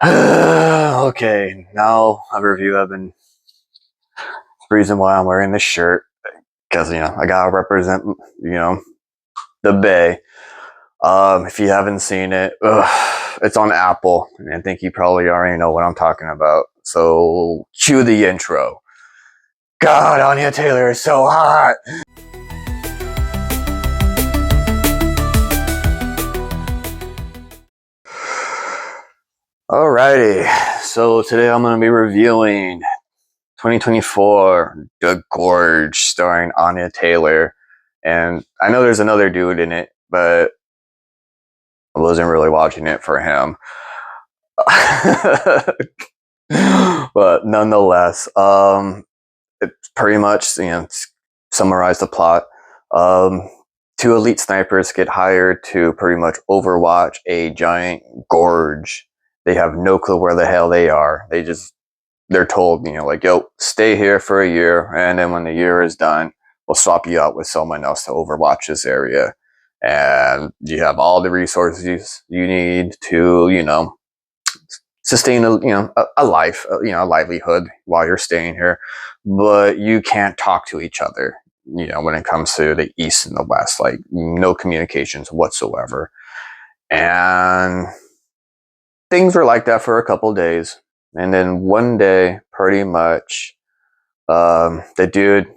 Okay, now a review. I've been the reason why I'm wearing this shirt because I gotta represent the Bay. If you haven't seen it, it's on Apple, and I think you probably already know what I'm talking about. So cue the intro. God, Anya Taylor is so hot. Alrighty, so today I'm gonna be reviewing 2024 The Gorge starring Anya Taylor. And I know there's another dude in it, but I wasn't really watching it for him. But nonetheless, it's pretty much, summarize the plot. Um, Two elite snipers get hired to pretty much overwatch a giant gorge. They have no clue where the hell they are. They're told, like, yo, stay here for a year, and then when the year is done, we'll swap you out with someone else to overwatch this area. And you have all the resources you need to, sustain a life, a livelihood while you're staying here. But you can't talk to each other, when it comes to the East and the West, like no communications whatsoever. And things were like that for a couple days. And then one day, pretty much, the dude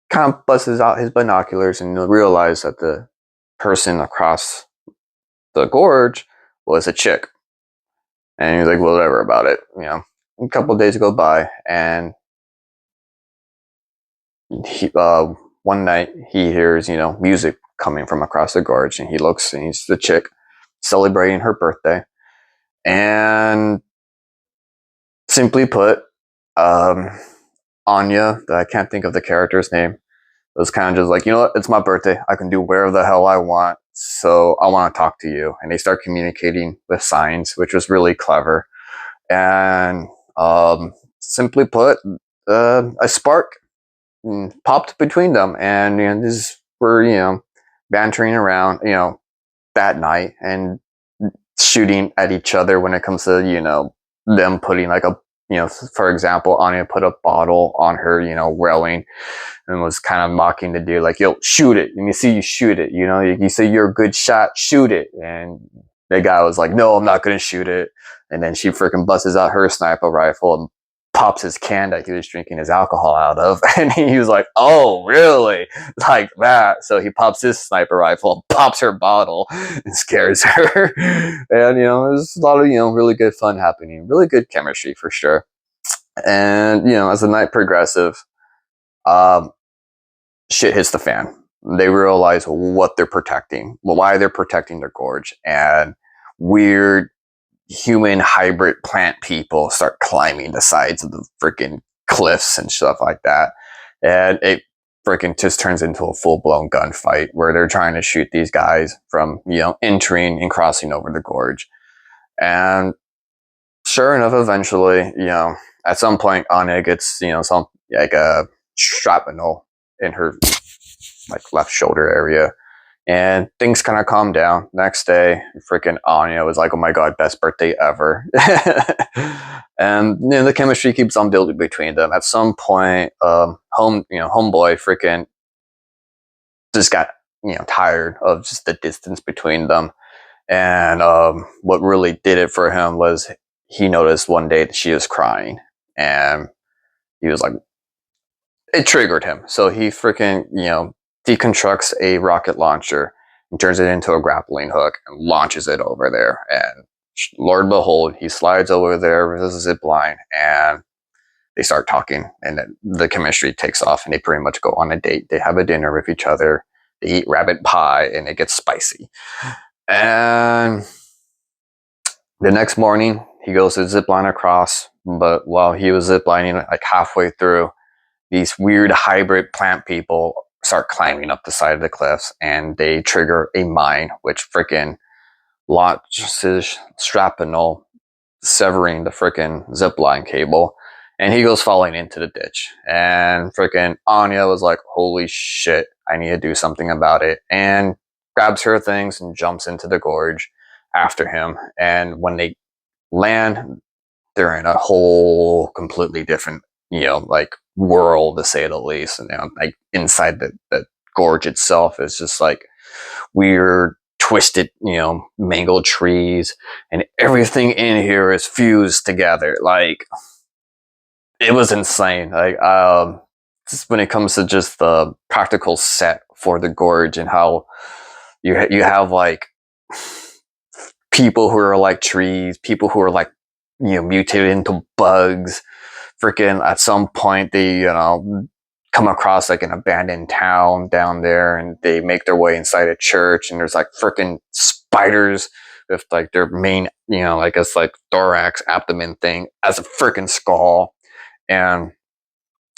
kind of busts out his binoculars and realizes that the person across the gorge was a chick. And he's like, whatever about it. A couple days go by, and one night he hears, music coming from across the gorge, and he looks, and he's the chick celebrating her birthday. And simply put, um, Anya, I can't think of the character's name, was kind of just like, you know what, it's my birthday. I can do wherever the hell I want. So I want to talk to you. And they start communicating with signs, which was really clever. And simply put, a spark popped between them. And this were, bantering around, that night and shooting at each other when it comes to, them putting like a, for example, Anya put a bottle on her, railing, and was kind of mocking the dude, like, yo, shoot it. And you see, you shoot it, you say you're a good shot, shoot it. And the guy was like, no, I'm not going to shoot it. And then she freaking busts out her sniper rifle and pops his can that he was drinking his alcohol out of. And he was like, oh, really? Like that. So he pops his sniper rifle and pops her bottle and scares her. And, there's a lot of, really good fun happening. Really good chemistry for sure. And, as the night progresses, um, shit hits the fan. They realize what they're protecting, why they're protecting their gorge, and weird human hybrid plant people start climbing the sides of the freaking cliffs and stuff like that. And it freaking just turns into a full-blown gunfight where they're trying to shoot these guys from, entering and crossing over the gorge. And sure enough, eventually, at some point, Anya gets, some like a shrapnel in her like left shoulder area, and things kind of calmed down. Next day, freaking Anya was like, "Oh my god, best birthday ever!" And the chemistry keeps on building between them. At some point, homeboy freaking just got tired of just the distance between them, and what really did it for him was he noticed one day that she was crying, and he was like, it triggered him. So he freaking, deconstructs a rocket launcher and turns it into a grappling hook and launches it over there. And Lord behold, he slides over there with a zip line, and they start talking, and then the chemistry takes off, and they pretty much go on a date. They have a dinner with each other. They eat rabbit pie, and it gets spicy. And the next morning, he goes to zip line across, but while he was ziplining, like halfway through, these weird hybrid plant people start climbing up the side of the cliffs, and they trigger a mine, which freaking launches shrapnel, severing the freaking zipline cable, and he goes falling into the ditch. And freaking Anya was like, holy shit, I need to do something about it, and grabs her things and jumps into the gorge after him. And when they land, they're in a whole completely different, like world, to say the least. And like inside the gorge itself is just like weird, twisted, mangled trees, and everything in here is fused together. Like it was insane. Like just when it comes to just the practical set for the gorge and how you have like people who are like trees, people who are like mutated into bugs. Freaking at some point they come across like an abandoned town down there, and they make their way inside a church, and there's like freaking spiders with like their main I guess like thorax abdomen thing as a freaking skull, and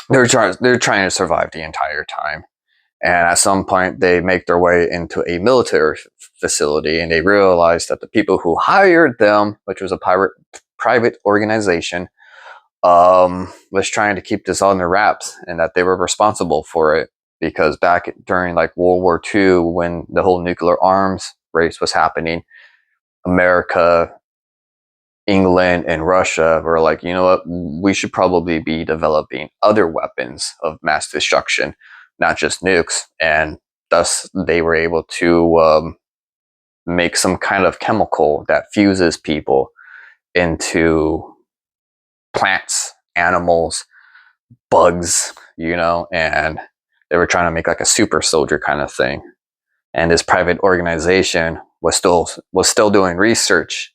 they're trying to survive the entire time. And at some point, they make their way into a military facility, and they realize that the people who hired them, which was a private organization, was trying to keep this under wraps, and that they were responsible for it because back during like World War II, when the whole nuclear arms race was happening, America, England, and Russia were like, you know what, we should probably be developing other weapons of mass destruction, not just nukes. And thus they were able to make some kind of chemical that fuses people into plants, animals, bugs, and they were trying to make like a super soldier kind of thing. And this private organization was still doing research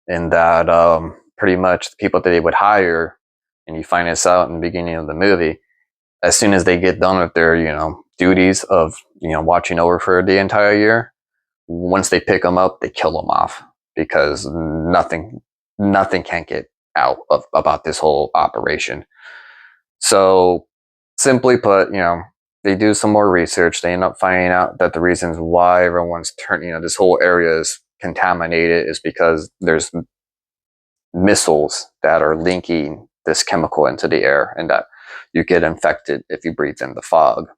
in that pretty much the people that they would hire, and you find this out in the beginning of the movie, as soon as they get done with their duties of watching over for the entire year, once they pick them up, they kill them off because nothing can get out about this whole operation. So simply put, they do some more research. They end up finding out that the reasons why everyone's this whole area is contaminated is because there's missiles that are linking this chemical into the air, and that you get infected if you breathe in the fog.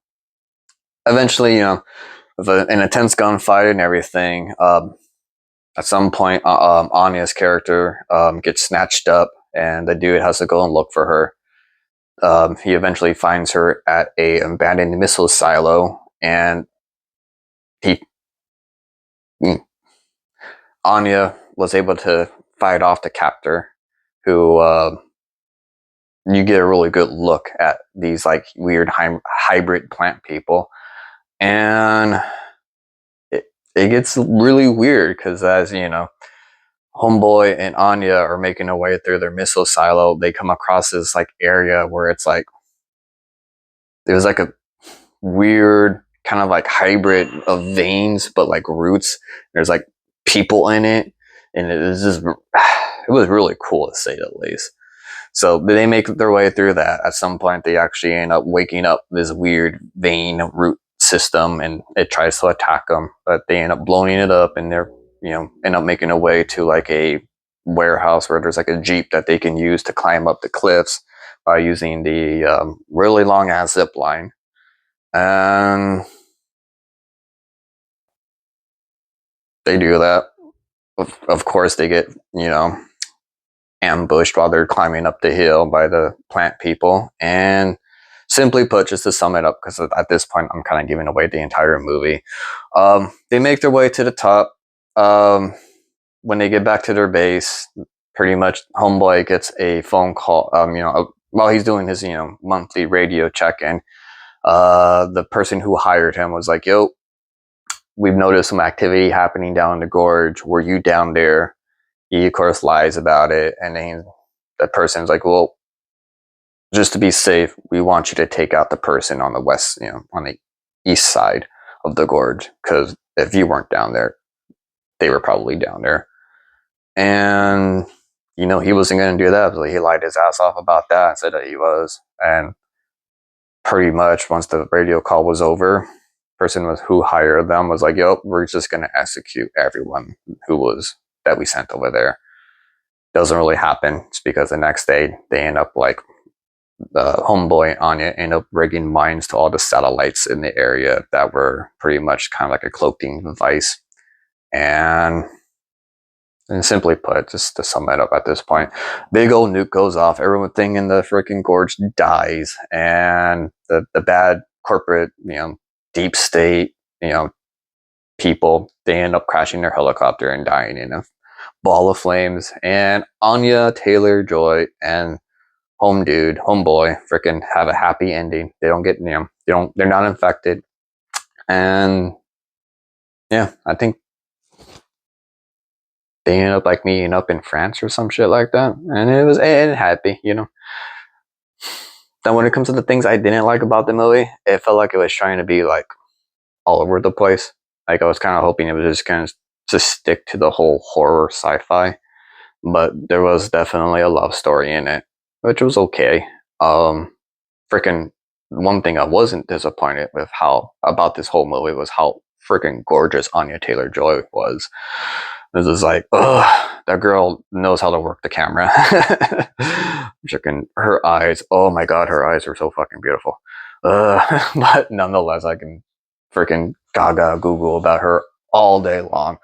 Eventually, with an intense gunfight and everything, at some point, Anya's character gets snatched up, and the dude has to go and look for her. He eventually finds her at a abandoned missile silo, and he Anya was able to fight off the captor, who you get a really good look at these like weird hybrid plant people, and it gets really weird because as Homeboy and Anya are making their way through their missile silo, they come across this like area where it's like there's like a weird kind of like hybrid of veins, but like roots. There's like people in it, and it was really cool to say the least. So they make their way through that. At some point, they actually end up waking up this weird vein root system, and it tries to attack them, but they end up blowing it up, and they're end up making a way to like a warehouse where there's like a jeep that they can use to climb up the cliffs by using the really long ass zip line. And they do that. Of course, they get ambushed while they're climbing up the hill by the plant people. And simply put, just to sum it up, because at this point I'm kind of giving away the entire movie, they make their way to the top. When they get back to their base, pretty much Homeboy gets a phone call, while he's doing his monthly radio check-in. The person who hired him was like, yo, we've noticed some activity happening down in the gorge. Were you down there? He, of course, lies about it. And then that person's like, well, just to be safe, we want you to take out the person on the west, on the east side of the gorge. Because if you weren't down there, they were probably down there. And, he wasn't going to do that. So he lied his ass off about that and said that he was. And pretty much once the radio call was over, person who hired them was like, "Yo, we're just gonna execute everyone that we sent over there." Doesn't really happen. It's because the next day they end up like the Homeboy and Anya end up rigging mines to all the satellites in the area that were pretty much kind of like a cloaking device, and And simply put, just to sum it up at this point, big old nuke goes off, everything in the freaking gorge dies, and the bad corporate, deep state, people, they end up crashing their helicopter and dying in a ball of flames. And Anya Taylor-Joy and homeboy, freaking have a happy ending. They don't get, they're not infected. And yeah, I think they ended up like meeting up in France or some shit like that. And it happy, Then when it comes to the things I didn't like about the movie, it felt like it was trying to be like all over the place. Like I was kind of hoping it was just kind of just stick to the whole horror sci-fi, but there was definitely a love story in it, which was okay. Freaking one thing I wasn't disappointed with how about this whole movie was how freaking gorgeous Anya Taylor-Joy was. This is like, ugh, that girl knows how to work the camera. Freaking her eyes, oh my god, her eyes are so fucking beautiful. But nonetheless, I can freaking gaga Google about her all day long.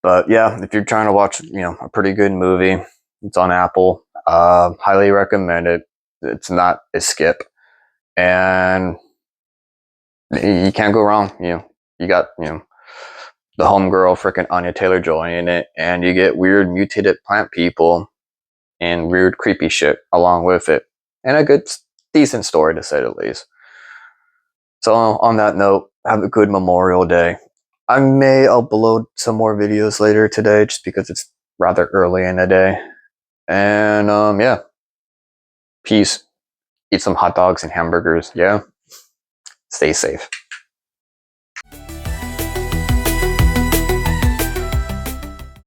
But yeah, if you're trying to watch, a pretty good movie, it's on Apple. Highly recommend it. It's not a skip, and you can't go wrong. You got the homegirl, freaking Anya Taylor-Joy in it, and you get weird mutated plant people and weird creepy shit along with it, and a good, decent story to say the least. So on that note, have a good Memorial Day. I may upload some more videos later today just because it's rather early in the day. And yeah, peace. Eat some hot dogs and hamburgers. Yeah. Stay safe.